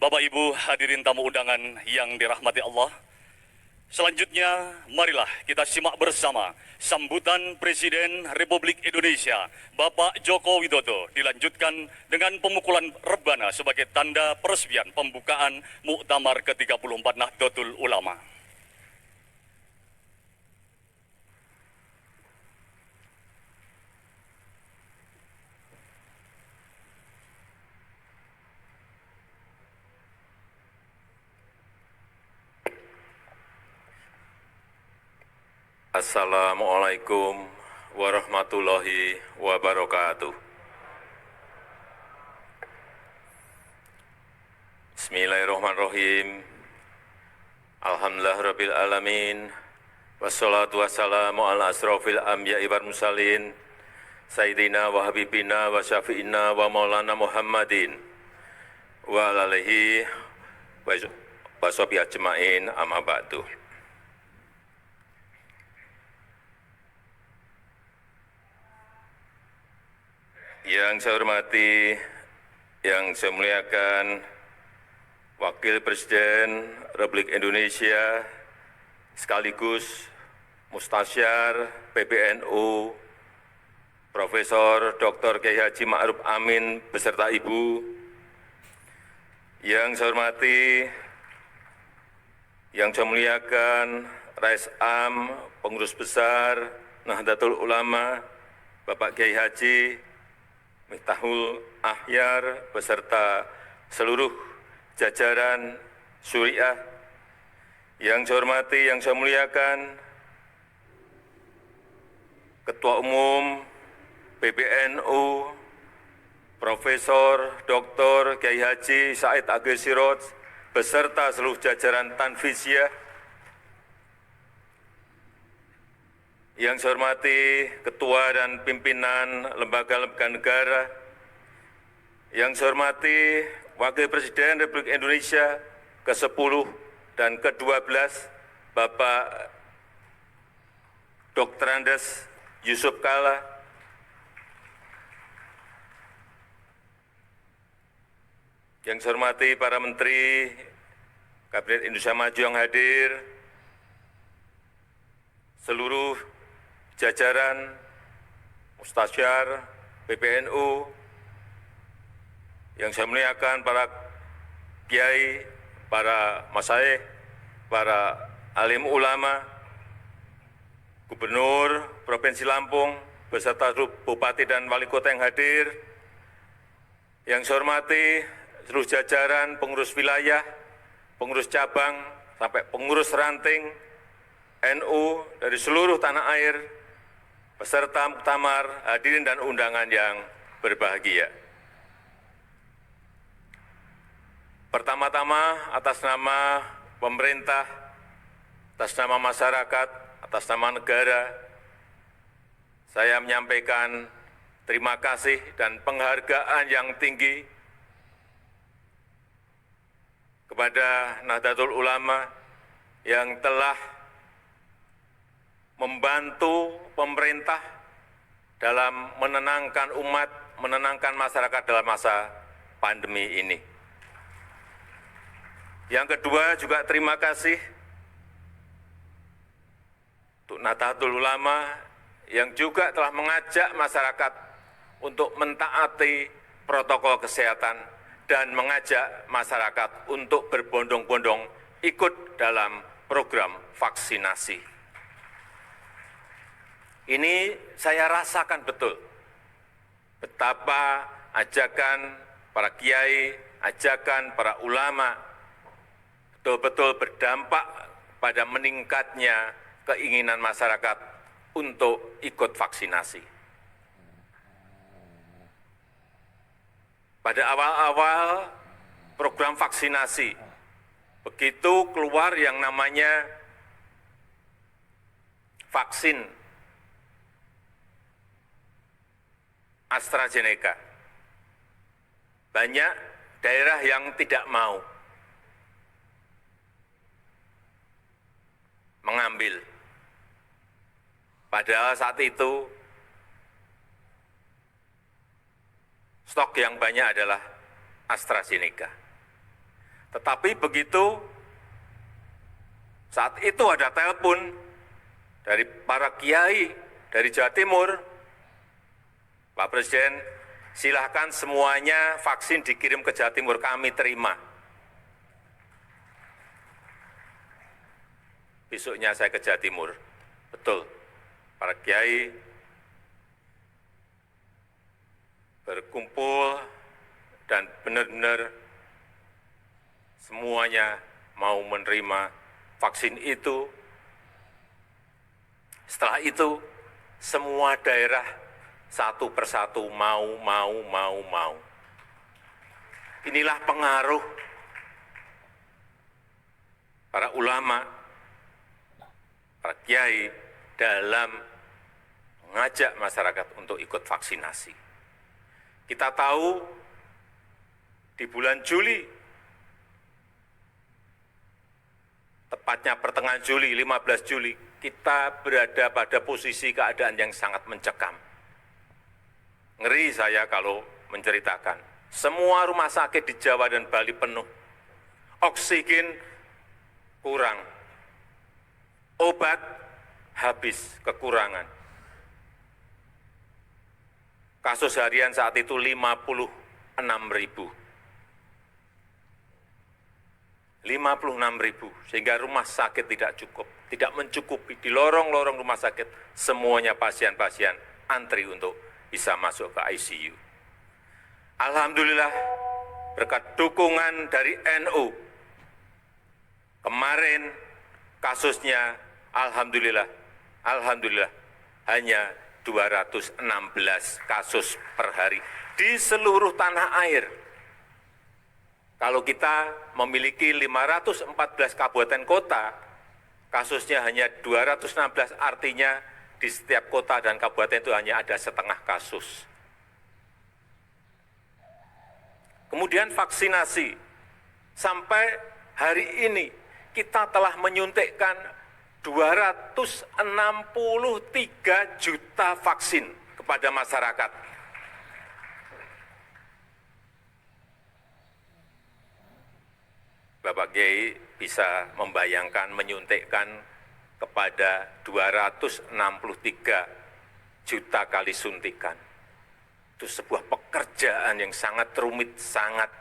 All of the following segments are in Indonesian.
Bapak Ibu hadirin tamu undangan yang dirahmati Allah, selanjutnya marilah kita simak bersama sambutan Presiden Republik Indonesia Bapak Joko Widodo dilanjutkan dengan pemukulan rebana sebagai tanda peresmian pembukaan Muktamar ke-34 Nahdlatul Ulama. Assalamualaikum warahmatullahi wabarakatuh. Bismillahirrahmanirrahim. Alhamdulillahirabbil alamin. Wassalatu wassalamu ala asrofil anbiya'i wal mursalin. Sayyidina wa habibina wa syafi'ina wa maulana Muhammadin wa alihi wa sahbihi ajma'in amma ba'du. Yang saya hormati, yang saya muliakan Wakil Presiden Republik Indonesia sekaligus Mustasyar PBNU Profesor Dr. Kiai Haji Ma'ruf Amin beserta Ibu. Yang saya hormati, yang saya muliakan Rais Am, Pengurus Besar Nahdlatul Ulama, Bapak Kiai Haji Miftahul Ahyar beserta seluruh jajaran Syuriah. Yang saya hormati, yang saya muliakan Ketua Umum PBNU Profesor Dr. Kiai Haji Said Agil Siroj beserta seluruh jajaran Tanfizyah. Yang saya hormati Ketua dan Pimpinan Lembaga-Lembaga Negara, yang saya hormati Wakil Presiden Republik Indonesia ke-10 dan ke-12, Bapak Dr. Andes Yusuf Kalla, yang saya hormati para Menteri Kabinet Indonesia Maju yang hadir, seluruh jajaran Mustasyar PBNU, yang saya muliakan para kiai, para masyayikh, para alim ulama, Gubernur Provinsi Lampung beserta seluruh bupati dan wali kota yang hadir, yang saya hormati seluruh jajaran pengurus wilayah, pengurus cabang sampai pengurus ranting NU dari seluruh tanah air, peserta muktamar, hadirin dan undangan yang berbahagia. Pertama-tama atas nama pemerintah, atas nama masyarakat, atas nama negara, saya menyampaikan terima kasih dan penghargaan yang tinggi kepada Nahdlatul Ulama yang telah membantu pemerintah dalam menenangkan umat, menenangkan masyarakat dalam masa pandemi ini. Yang kedua juga terima kasih untuk Nahdlatul Ulama yang juga telah mengajak masyarakat untuk mentaati protokol kesehatan dan mengajak masyarakat untuk berbondong-bondong ikut dalam program vaksinasi. Ini saya rasakan betul betapa ajakan para kiai, ajakan para ulama betul-betul berdampak pada meningkatnya keinginan masyarakat untuk ikut vaksinasi. Pada awal-awal program vaksinasi, begitu keluar yang namanya vaksin AstraZeneca, banyak daerah yang tidak mau mengambil. Padahal saat itu stok yang banyak adalah AstraZeneca. Tetapi begitu saat itu ada telepon dari para kiai dari Jawa Timur, Pak Presiden, silahkan semuanya vaksin dikirim ke Jawa Timur, kami terima. Besoknya saya ke Jawa Timur, betul, para kiai berkumpul dan benar-benar semuanya mau menerima vaksin itu. Setelah itu, semua daerah satu persatu mau. Inilah pengaruh para ulama, para kiai dalam mengajak masyarakat untuk ikut vaksinasi. Kita tahu di bulan Juli, tepatnya pertengahan Juli, 15 Juli, kita berada pada posisi keadaan yang sangat mencekam. Ngeri saya kalau menceritakan. Semua rumah sakit di Jawa dan Bali penuh. Oksigen kurang. Obat habis, kekurangan. Kasus harian saat itu 56.000. 56.000, sehingga rumah sakit tidak mencukupi. Di lorong-lorong rumah sakit, semuanya pasien-pasien antri untuk bisa masuk ke ICU. Alhamdulillah, berkat dukungan dari NU, kemarin kasusnya Alhamdulillah, hanya 216 kasus per hari di seluruh tanah air. Kalau kita memiliki 514 kabupaten kota, kasusnya hanya 216, artinya di setiap kota dan kabupaten itu hanya ada setengah kasus. Kemudian vaksinasi, sampai hari ini kita telah menyuntikkan 263 juta vaksin kepada masyarakat. Bapak Kiai bisa membayangkan menyuntikkan kepada 263 juta kali suntikan. Itu sebuah pekerjaan yang sangat rumit, sangat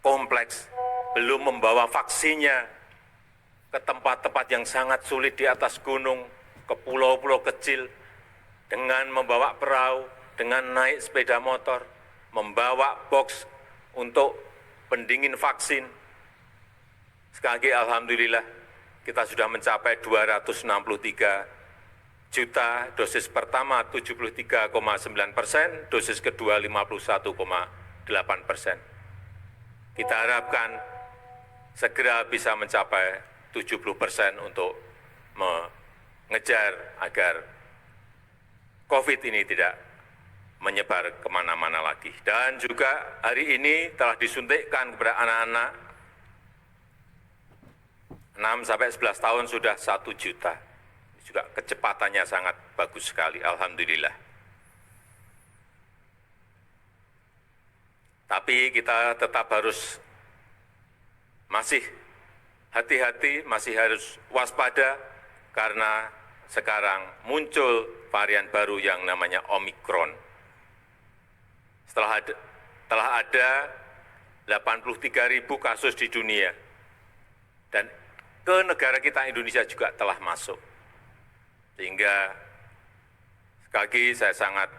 kompleks. Belum membawa vaksinnya ke tempat-tempat yang sangat sulit di atas gunung, ke pulau-pulau kecil, dengan membawa perahu, dengan naik sepeda motor, membawa box untuk pendingin vaksin. Sekali lagi alhamdulillah kita sudah mencapai 263 juta, dosis pertama 73,9%, dosis kedua 51,8%. Kita harapkan segera bisa mencapai 70% untuk mengejar agar COVID ini tidak menyebar kemana-mana lagi. Dan juga hari ini telah disuntikkan kepada anak-anak 6-11 tahun sudah 1 juta. Juga kecepatannya sangat bagus sekali, alhamdulillah. Tapi kita tetap harus masih hati-hati, masih harus waspada, karena sekarang muncul varian baru yang namanya Omikron. Telah ada 83.000 kasus di dunia, dan ke negara kita Indonesia juga telah masuk. Sehingga sekali lagi saya sangat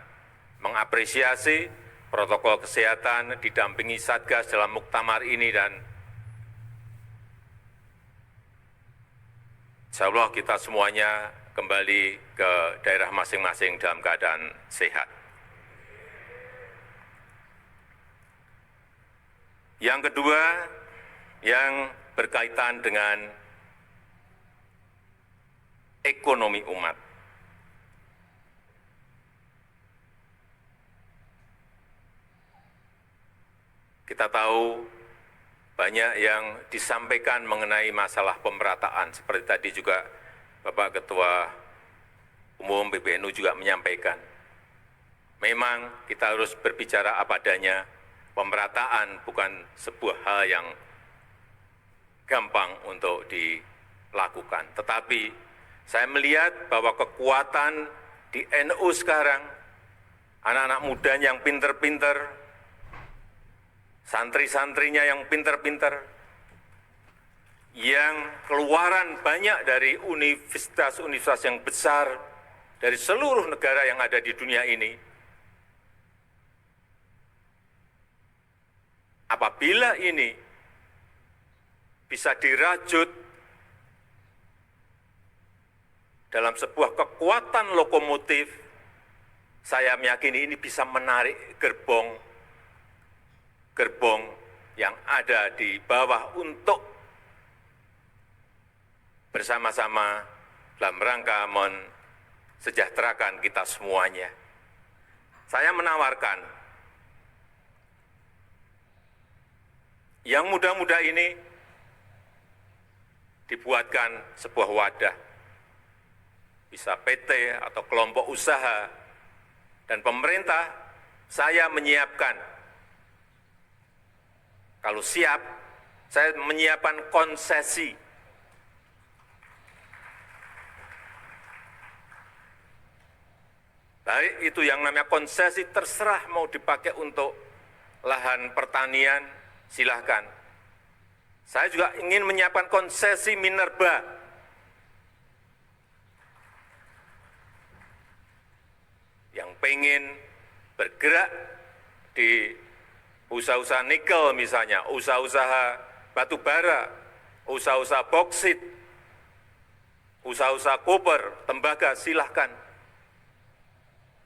mengapresiasi protokol kesehatan didampingi Satgas dalam muktamar ini, dan insya Allah kita semuanya kembali ke daerah masing-masing dalam keadaan sehat. Yang kedua, yang berkaitan dengan ekonomi umat. Kita tahu banyak yang disampaikan mengenai masalah pemerataan. Seperti tadi juga Bapak Ketua Umum PBNU juga menyampaikan. Memang kita harus berbicara apa adanya. Pemerataan bukan sebuah hal yang gampang untuk dilakukan. Tetapi saya melihat bahwa kekuatan di NU sekarang, anak-anak muda yang pinter-pinter, santri-santrinya yang pinter-pinter, yang keluaran banyak dari universitas-universitas yang besar dari seluruh negara yang ada di dunia ini, apabila ini bisa dirajut dalam sebuah kekuatan lokomotif, saya meyakini ini bisa menarik gerbong yang ada di bawah untuk bersama-sama dalam rangka mensejahterakan kita semuanya. Saya menawarkan yang muda-muda ini dibuatkan sebuah wadah, bisa PT atau kelompok usaha, dan pemerintah, saya menyiapkan, kalau siap, saya menyiapkan konsesi. Baik itu yang namanya konsesi, terserah mau dipakai untuk lahan pertanian, silahkan. Saya juga ingin menyiapkan konsesi minerba. Yang pengen bergerak di usaha-usaha nikel misalnya, usaha-usaha batu bara, usaha-usaha boksit, usaha-usaha koper, tembaga, silahkan.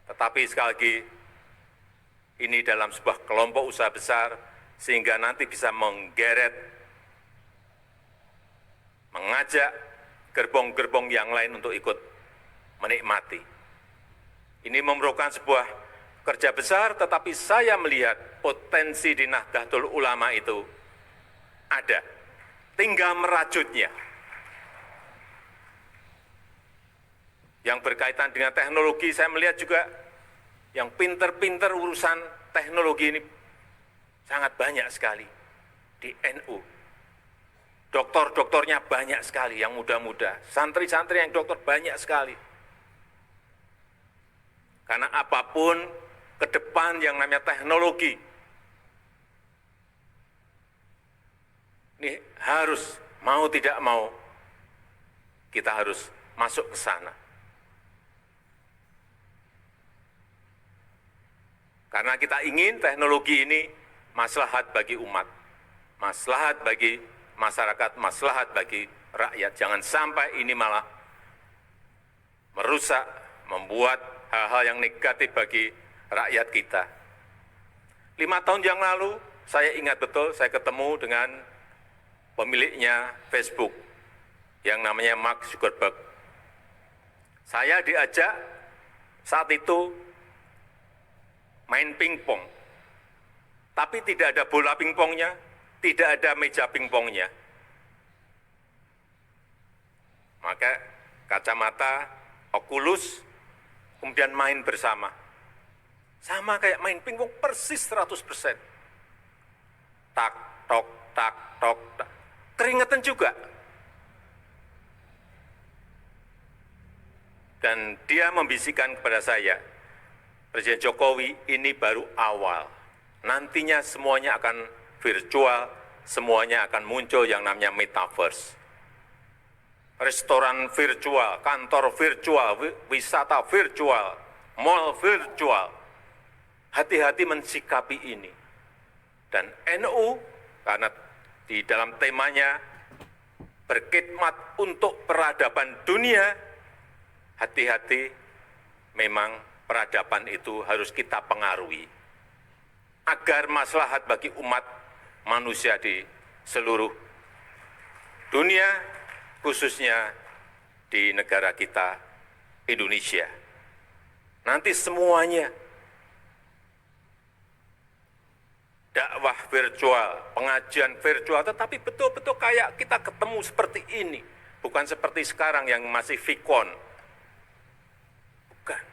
Tetapi sekali lagi, ini dalam sebuah kelompok usaha besar, sehingga nanti bisa menggeret, mengajak gerbong-gerbong yang lain untuk ikut menikmati. Ini memerlukan sebuah kerja besar, tetapi saya melihat potensi di Nahdlatul Ulama itu ada. Tinggal merajutnya. Yang berkaitan dengan teknologi, saya melihat juga yang pinter-pinter urusan teknologi ini sangat banyak sekali di NU. Doktor-doktornya banyak sekali yang muda-muda, santri-santri yang dokter banyak sekali. Karena apapun ke depan yang namanya teknologi, ini harus, mau tidak mau, kita harus masuk ke sana. Karena kita ingin teknologi ini maslahat bagi umat, maslahat bagi masyarakat, maslahat bagi rakyat. Jangan sampai ini malah merusak, membuat hal-hal yang negatif bagi rakyat kita. 5 tahun yang lalu, saya ingat betul, saya ketemu dengan pemiliknya Facebook, yang namanya Mark Zuckerberg. Saya diajak saat itu main pingpong, tapi tidak ada bola pingpongnya, tidak ada meja pingpongnya. Maka kacamata, Oculus, kemudian main bersama. Sama kayak main pingpong, persis 100%. Tak, tok, tak, tok, tak. Keringetan juga. Dan dia membisikkan kepada saya, Presiden Jokowi, ini baru awal. Nantinya semuanya akan virtual, semuanya akan muncul yang namanya metaverse. Restoran virtual, kantor virtual, wisata virtual, mall virtual. Hati-hati mensikapi ini. Dan NU, karena di dalam temanya berkhidmat untuk peradaban dunia, hati-hati, memang peradaban itu harus kita pengaruhi. Agar maslahat bagi umat manusia di seluruh dunia, khususnya di negara kita, Indonesia. Nanti semuanya, dakwah virtual, pengajian virtual, tetapi betul-betul kayak kita ketemu seperti ini. Bukan seperti sekarang yang masih vikon. Bukan.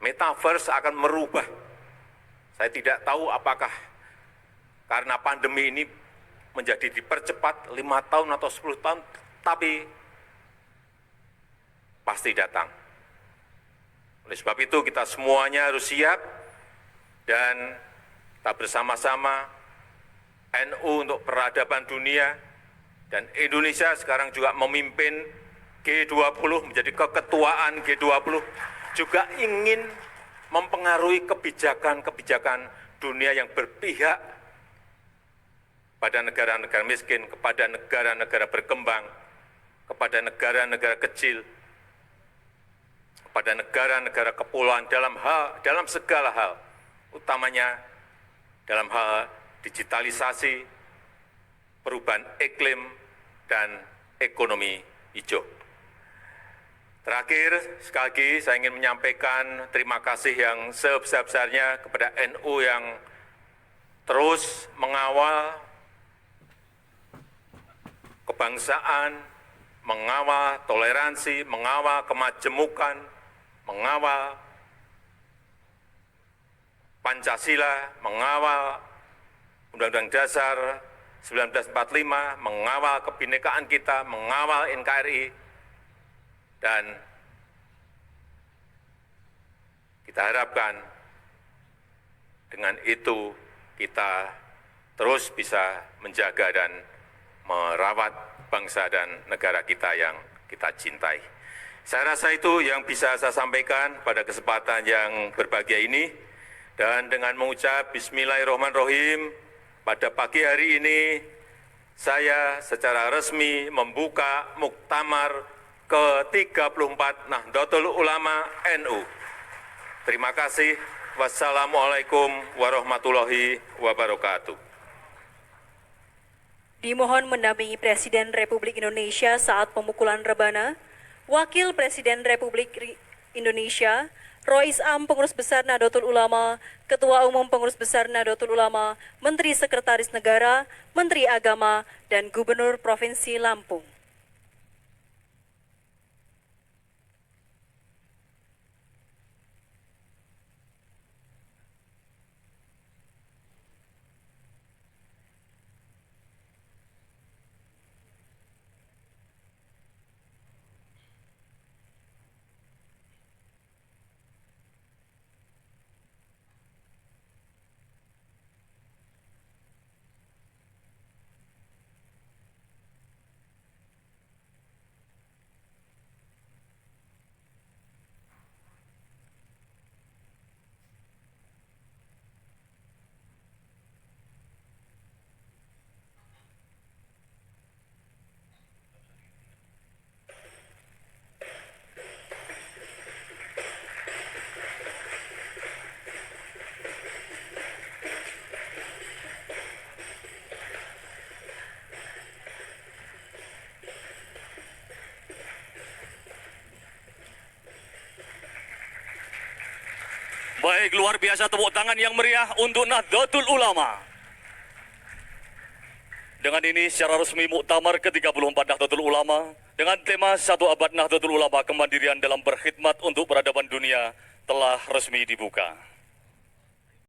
Metaverse akan merubah. Saya tidak tahu apakah karena pandemi ini menjadi dipercepat 5 tahun atau 10 tahun, tapi pasti datang. Oleh sebab itu kita semuanya harus siap dan kita bersama-sama NU untuk peradaban dunia dan Indonesia sekarang juga memimpin G20 menjadi keketuaan G20 juga ingin mempengaruhi kebijakan-kebijakan dunia yang berpihak pada negara-negara miskin, kepada negara-negara berkembang, kepada negara-negara kecil, kepada negara-negara kepulauan dalam segala hal, utamanya dalam hal digitalisasi, perubahan iklim, dan ekonomi hijau. Terakhir, sekali lagi saya ingin menyampaikan terima kasih yang sebesar-besarnya kepada NU yang terus mengawal kebangsaan, mengawal toleransi, mengawal kemajemukan, mengawal Pancasila, mengawal Undang-Undang Dasar 1945, mengawal kebinekaan kita, mengawal NKRI, dan kita harapkan dengan itu kita terus bisa menjaga dan merawat bangsa dan negara kita yang kita cintai. Saya rasa itu yang bisa saya sampaikan pada kesempatan yang berbahagia ini. Dan dengan mengucap Bismillahirrahmanirrahim, pada pagi hari ini saya secara resmi membuka Muktamar ke-34 Nahdlatul Ulama NU. Terima kasih. Wassalamualaikum warahmatullahi wabarakatuh. Dimohon mendampingi Presiden Republik Indonesia saat pemukulan rebana, Wakil Presiden Republik Indonesia, Rois Am Pengurus Besar Nahdlatul Ulama, Ketua Umum Pengurus Besar Nahdlatul Ulama, Menteri Sekretaris Negara, Menteri Agama, dan Gubernur Provinsi Lampung. Baik, luar biasa tepuk tangan yang meriah untuk Nahdlatul Ulama. Dengan ini secara resmi Muktamar ke-34 Nahdlatul Ulama dengan tema 1 abad Nahdlatul Ulama, kemandirian dalam berkhidmat untuk peradaban dunia telah resmi dibuka.